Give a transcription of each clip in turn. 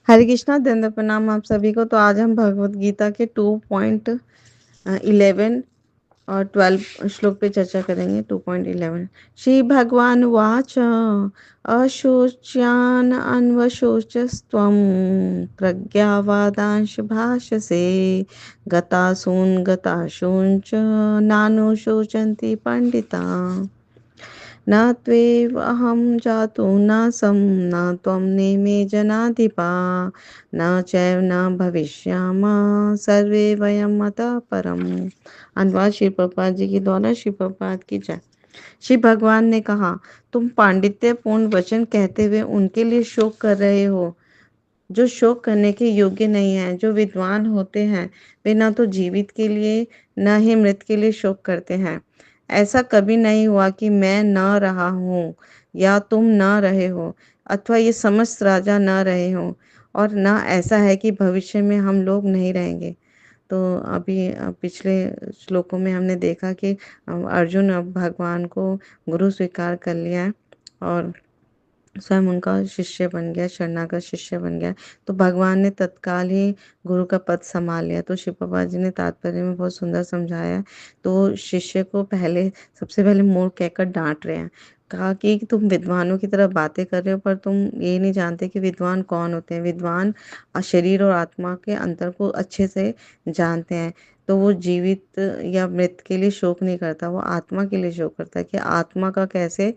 हरे कृष्णा, दंड प्रणाम आप सभी को। तो आज हम भगवत गीता के 2.11 और 12 श्लोक पे चर्चा करेंगे। 2.11 श्री भगवान वाच अशोच्यान अन्वशोचस्त्वं प्रज्ञावादांश भाषसे गतासून गताशूंच नानुशोचन्ति पंडिता न त्वेव अहं जातु नासं न त्वं नेमे जनाधिपा न चैव न भविष्यामः सर्वे वयम् अतः परम्। अनुवाद श्री प्रभुपाद जी की द्वारा। श्री प्रभुपाद की जय। श्री भगवान ने कहा, तुम पांडित्यपूर्ण वचन कहते हुए उनके लिए शोक कर रहे हो जो शोक करने के योग्य नहीं है। जो विद्वान होते हैं वे न तो जीवित के लिए न ही मृत के लिए शोक करते हैं। ऐसा कभी नहीं हुआ कि मैं न रहा हूँ या तुम न रहे हो अथवा ये समस्त राजा न रहे हो, और न ऐसा है कि भविष्य में हम लोग नहीं रहेंगे। तो अभी पिछले श्लोकों में हमने देखा कि अर्जुन अब भगवान को गुरु स्वीकार कर लिया है और स्वयं उनका शिष्य बन गया, शरणागत शिष्य बन गया। तो भगवान ने तत्काल ही गुरु का पद संभाल लिया। तो शिव बाबा जी ने तात्पर्य में बहुत सुंदर समझाया। तो शिष्य को सबसे पहले मूर्ख कहकर डांट रहे हैं। कहा कि तुम विद्वानों की तरह बातें कर रहे हो पर तुम ये नहीं जानते कि विद्वान कौन होते हैं। विद्वान शरीर और आत्मा के अंतर को अच्छे से जानते हैं। तो वो जीवित या मृत के लिए शोक नहीं करता, वो आत्मा के लिए शोक करता है कि आत्मा का कैसे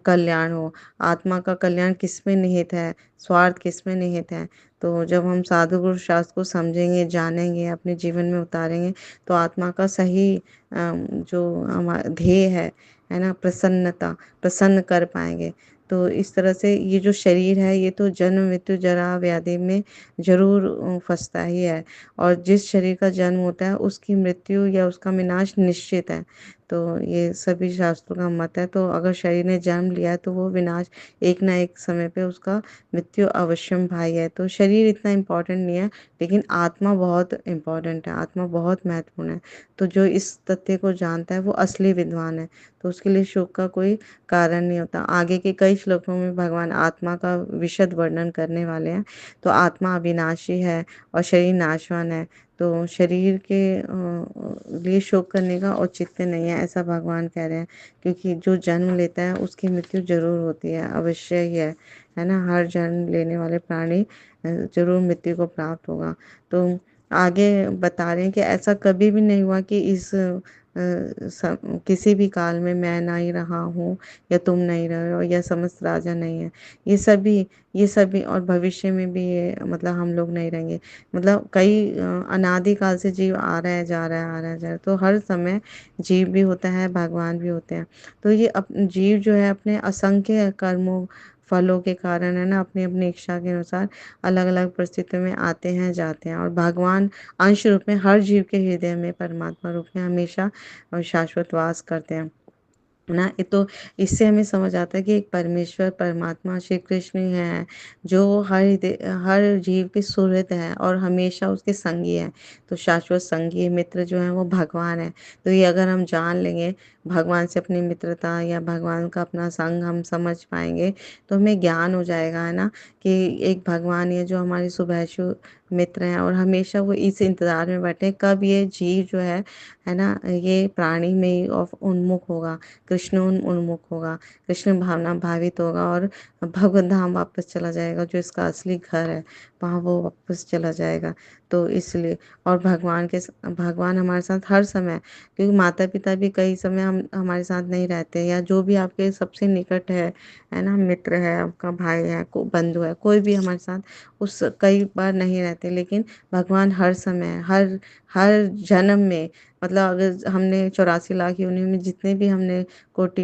कल्याण हो। आत्मा का कल्याण किसमें निहित है, स्वार्थ किसमें निहित है। तो जब हम साधु गुरु शास्त्र को समझेंगे, जानेंगे, अपने जीवन में उतारेंगे तो आत्मा का सही जो हमारा ध्येय है ना, प्रसन्नता, प्रसन्न कर पाएंगे। तो इस तरह से ये जो शरीर है ये तो जन्म मृत्यु जरा व्याधि में जरूर फंसता ही है। और जिस शरीर का जन्म होता है उसकी मृत्यु या उसका विनाश निश्चित है। तो ये सभी शास्त्रों का मत है। तो अगर शरीर ने जन्म लिया है तो वो विनाश एक ना एक समय पे उसका मृत्यु अवश्यम भाई है। तो शरीर इतना इम्पोर्टेंट नहीं है, लेकिन आत्मा बहुत इम्पोर्टेंट है, आत्मा बहुत महत्वपूर्ण है। तो जो इस तथ्य को जानता है वो असली विद्वान है। तो उसके लिए शोक का कोई कारण नहीं होता। आगे के कई श्लोकों में भगवान आत्मा का विशद वर्णन करने वाले हैं। तो आत्मा अविनाशी है और शरीर नाशवान है। तो शरीर के लिए शोक करने का औचित्य नहीं है, ऐसा भगवान कह रहे हैं। क्योंकि जो जन्म लेता है उसकी मृत्यु जरूर होती है, अवश्य ही है ना। हर जन्म लेने वाले प्राणी जरूर मृत्यु को प्राप्त होगा। तो आगे बता रहे हैं कि ऐसा कभी भी नहीं हुआ कि किसी भी काल में मैं नहीं रहा हूँ या तुम नहीं रहे हो या समस्त राजा नहीं है। ये सभी और भविष्य में भी ये मतलब हम लोग नहीं रहेंगे। मतलब कई अनादि काल से जीव आ रहा है, जा रहा है, आ रहा है, जा रहा है। तो हर समय जीव भी होता है, भगवान भी होते हैं। तो ये जीव जो है अपने असंख्य कर्मों फलों के कारण है ना, अपनी अपनी इच्छा के अनुसार अलग अलग परिस्थितियों में आते हैं, जाते हैं। और भगवान अंश रूप में हर जीव के हृदय में परमात्मा रूप में हमेशा शाश्वत वास करते हैं ना। ये तो इससे हमें समझ आता है कि एक परमेश्वर परमात्मा श्री कृष्ण ही है जो हर जीव के सुहृद है और हमेशा उसके संगी है। तो शाश्वत संगी मित्र जो है वो भगवान है। तो ये अगर हम जान लेंगे, भगवान से अपनी मित्रता या भगवान का अपना संग हम समझ पाएंगे, तो हमें ज्ञान हो जाएगा, है ना, कि एक भगवान ये जो हमारे शुभेच्छु मित्र हैं और हमेशा वो इस इंतजार में बैठे हैं कब ये जीव जो है ना, ये प्राणी में ही उन्मुख होगा, कृष्ण उन्मुख होगा, कृष्ण भावना भावित होगा और भगवत धाम वापस चला जाएगा, जो इसका असली घर है वहाँ वो वापस चला जाएगा। तो इसलिए और भगवान हमारे साथ हर समय, क्योंकि माता पिता भी कई समय हम हमारे साथ नहीं रहते, या जो भी आपके सबसे निकट है ना, मित्र है, आपका भाई है, बंधु है, कोई भी हमारे साथ उस कई बार नहीं रहते। लेकिन भगवान हर समय, हर हर जन्म में, मतलब अगर हमने 84 लाख योनि में जितने भी हमने कोटि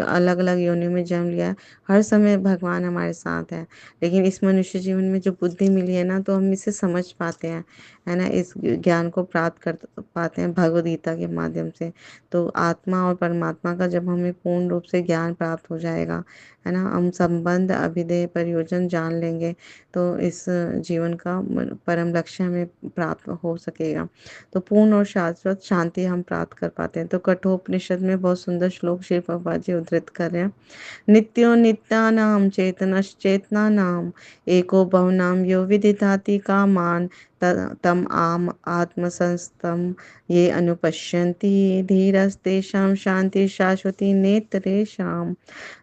अलग अलग योनियों में जन्म लिया है, हर समय भगवान हमारे साथ है। लेकिन इस मनुष्य जीवन में जो बुद्धि मिली है ना, तो हम इसे समझ पाते हैं, है ना, इस ज्ञान को प्राप्त कर पाते हैं भगवद गीता के माध्यम से। तो आत्मा और परमात्मा का जब हमें पूर्ण रूप से ज्ञान प्राप्त हो जाएगा, है ना, हम संबंध अभिधेय प्रयोजन जान लेंगे, तो इस जीवन का परम लक्ष्य हमें प्राप्त हो सकेगा। तो पूर्ण और शाश्वत शांति हम प्राप्त कर पाते हैं। तो कठोपनिषद में बहुत सुंदर श्लोक श्री प्रभुपाद जी उद्धृत कर रहे हैं। नित्यो नित्यानां चेतनश्चेतनानाम् एको बहुनां यो विदिताति कामान् तम आम आत्मसंस्थं ये अनुपश्यन्ति धीरस्तेषां शांति शाश्वती नेतरेषाम्।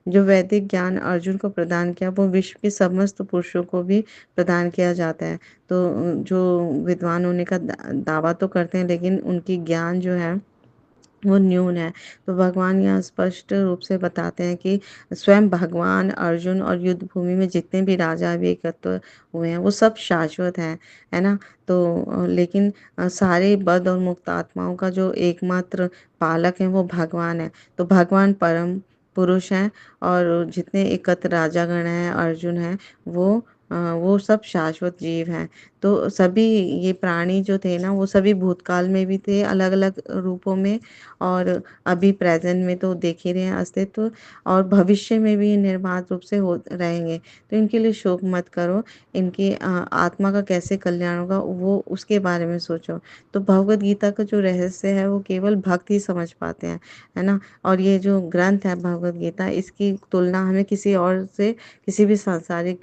जो वैदिक ज्ञान अर्जुन को प्रदान किया वो विश्व के समस्त पुरुषों को भी प्रदान किया जाता है। तो जो विद्वान होने का दावा तो करते हैं लेकिन उनकी ज्ञान जो है वो न्यून है। तो भगवान यहाँ स्पष्ट रूप से बताते हैं कि स्वयं भगवान अर्जुन और युद्ध भूमि में जितने भी राजा भी एकत्र हुए हैं वो सब शाश्वत हैं, है ना। तो लेकिन सारे बद्ध और मुक्त आत्माओं का जो एकमात्र पालक है वो भगवान है। तो भगवान परम पुरुष हैं और जितने एकत्र राजागण हैं अर्जुन हैं वो सब शाश्वत जीव हैं। तो सभी ये प्राणी जो थे ना वो सभी भूतकाल में भी थे अलग अलग रूपों में, और अभी प्रेजेंट में तो देख ही रहे हैं अस्तित्व, और भविष्य में भी निर्बाध रूप से हो रहेंगे। तो इनके लिए शोक मत करो, इनकी आत्मा का कैसे कल्याण होगा वो उसके बारे में सोचो। तो भगवत गीता का जो रहस्य है वो केवल भक्त ही समझ पाते हैं, है ना। और ये जो ग्रंथ है भगवत गीता, इसकी तुलना हमें किसी और से, किसी भी सांसारिक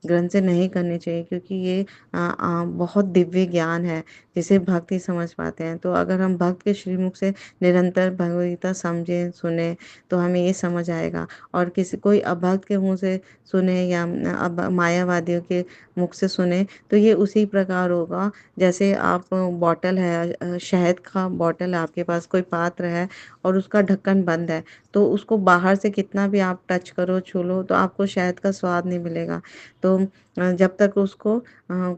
ग्रंथ से नहीं करनी चाहिए, क्योंकि ये बहुत दिव्य ज्ञान है जिसे भक्त ही समझ पाते हैं। तो अगर हम भक्त के श्रीमुख से निरंतर भगवद गीता समझें सुने तो हमें ये समझ आएगा, और किसी कोई अभक्त के मुंह से सुने या अब मायावादियों के मुख से सुने तो ये उसी प्रकार होगा जैसे आप बॉटल है, शहद का बॉटल है आपके पास, कोई पात्र है और उसका ढक्कन बंद है, तो उसको बाहर से कितना भी आप टच करो छू लो तो आपको शहद का स्वाद नहीं मिलेगा। तो जब तक उसको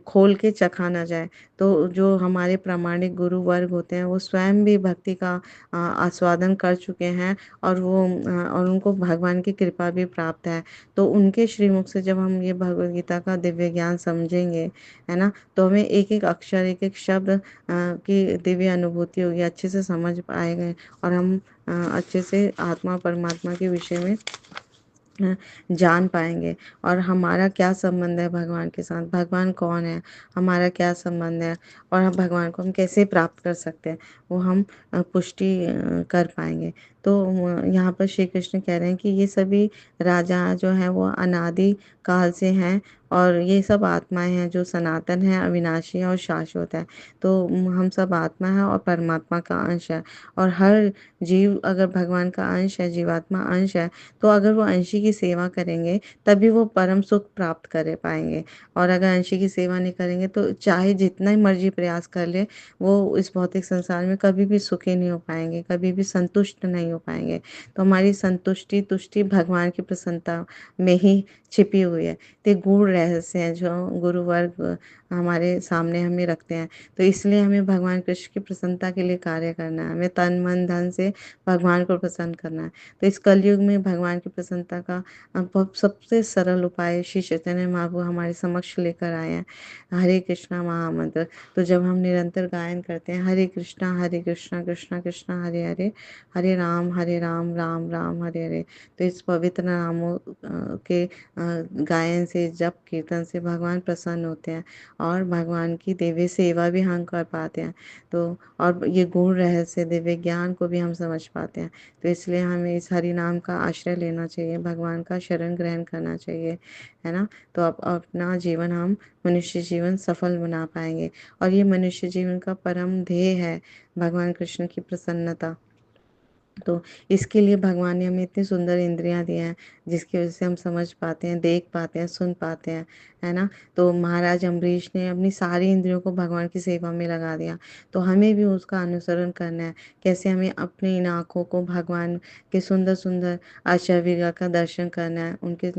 खोल के चखा ना जाए। तो जो हमारे प्रामाणिक गुरु वर्ग होते हैं वो स्वयं भी भक्ति का आस्वादन कर चुके हैं, और उनको भगवान की कृपा भी प्राप्त है। तो उनके श्रीमुख से जब हम ये भगवद गीता का दिव्य ज्ञान समझेंगे, है ना, तो हमें एक एक अक्षर एक एक शब्द की दिव्य अनुभूति होगी, अच्छे से समझ पाएंगे, और हम अच्छे से आत्मा परमात्मा के विषय में जान पाएंगे। और हमारा क्या संबंध है भगवान के साथ, भगवान कौन है, हमारा क्या संबंध है, और हम भगवान को हम कैसे प्राप्त कर सकते हैं वो हम पुष्टि कर पाएंगे। तो यहाँ पर श्री कृष्ण कह रहे हैं कि ये सभी राजा जो हैं वो अनादि काल से हैं, और ये सब आत्माएं हैं जो सनातन है, अविनाशी है और शाश्वत है। तो हम सब आत्मा है और परमात्मा का अंश है, और हर जीव अगर भगवान का अंश है, जीवात्मा अंश है, तो अगर वो अंशी की सेवा करेंगे तभी वो परम सुख प्राप्त कर पाएंगे। और अगर अंशी की सेवा नहीं करेंगे तो चाहे जितना ही मर्जी प्रयास कर ले वो इस भौतिक संसार में कभी भी सुखी नहीं हो पाएंगे, कभी भी संतुष्ट नहीं हो पाएंगे। तो हमारी संतुष्टि तुष्टि भगवान की प्रसन्नता में ही छिपी हुई है। तो गूढ़ रहस्य है जो गुरु वर्ग हमारे सामने हमें रखते हैं। तो इसलिए हमें भगवान कृष्ण की प्रसन्नता के लिए कार्य करना है, हमें तन मन धन से भगवान को प्रसन्न करना है। तो इस कलयुग में भगवान की प्रसन्नता का सबसे सरल उपाय श्री चैतन्य महाप्रभु हमारे समक्ष लेकर आए हैं, हरे कृष्णा महामंत्र। तो जब हम निरंतर गायन करते हैं हरे कृष्णा कृष्णा कृष्णा हरे हरे, हरे राम राम राम हरे हरे, तो इस पवित्र नामों के गायन से, जप कीर्तन से भगवान प्रसन्न होते हैं, और भगवान की दिव्य सेवा भी हम कर पाते हैं। तो और ये गुण रहस्य दिव्य ज्ञान को भी हम समझ पाते हैं। तो इसलिए हमें इस हरि नाम का आश्रय लेना चाहिए, भगवान का शरण ग्रहण करना चाहिए, है ना। तो अब अपना जीवन हम मनुष्य जीवन सफल बना पाएंगे, और ये मनुष्य जीवन का परम ध्येय है भगवान कृष्ण की प्रसन्नता। तो इसके लिए भगवान ने हमें इतनी सुंदर इंद्रियां दी हैं जिसकी वजह से हम समझ पाते हैं, देख पाते हैं, सुन पाते हैं, है ना। तो महाराज अम्बरीश ने अपनी सारी इंद्रियों को भगवान की सेवा में लगा दिया। तो हमें भी उसका अनुसरण करना है, कैसे हमें अपनी इन आँखों को भगवान के सुंदर सुंदर आचार्य का दर्शन करना है, उनके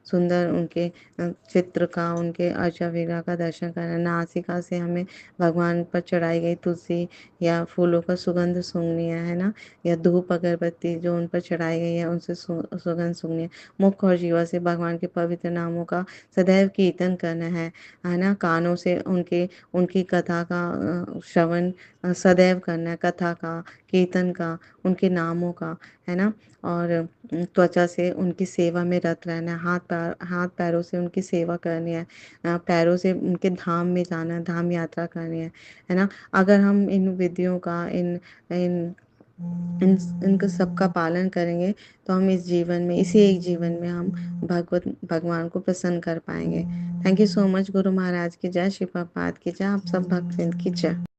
सुंदर उनके चित्र का, उनके आचार्य का दर्शन करना है। नासिका से हमें भगवान पर चढ़ाई गई तुलसी या फूलों का सुगंध सूंघनी है ना, या धूप धूप अगरबत्ती जो उन पर चढ़ाई गई है उनसे सुगंध सूंघनी, मुख और जीवा से भगवान के पवित्र नामों का सदैव कीर्तन करना है ना। कानों से उनके उनकी कथा का श्रवण सदैव करना है, कथा का, कीर्तन का, उनके नामों का, है ना। और त्वचा से उनकी सेवा में रत रहना है, हाथ पैरों से उनकी सेवा करनी है, पैरों से उनके धाम में जाना है, धाम यात्रा करनी है ना। अगर हम इन विधियों का इन इन इनका सबका पालन करेंगे तो हम इस जीवन में, इसी एक जीवन में हम भगवान को प्रसन्न कर पाएंगे। Thank you so much. Guru Maharaj की जय, श्री प्रभुपाद की जय, आप सब भक्त की जय।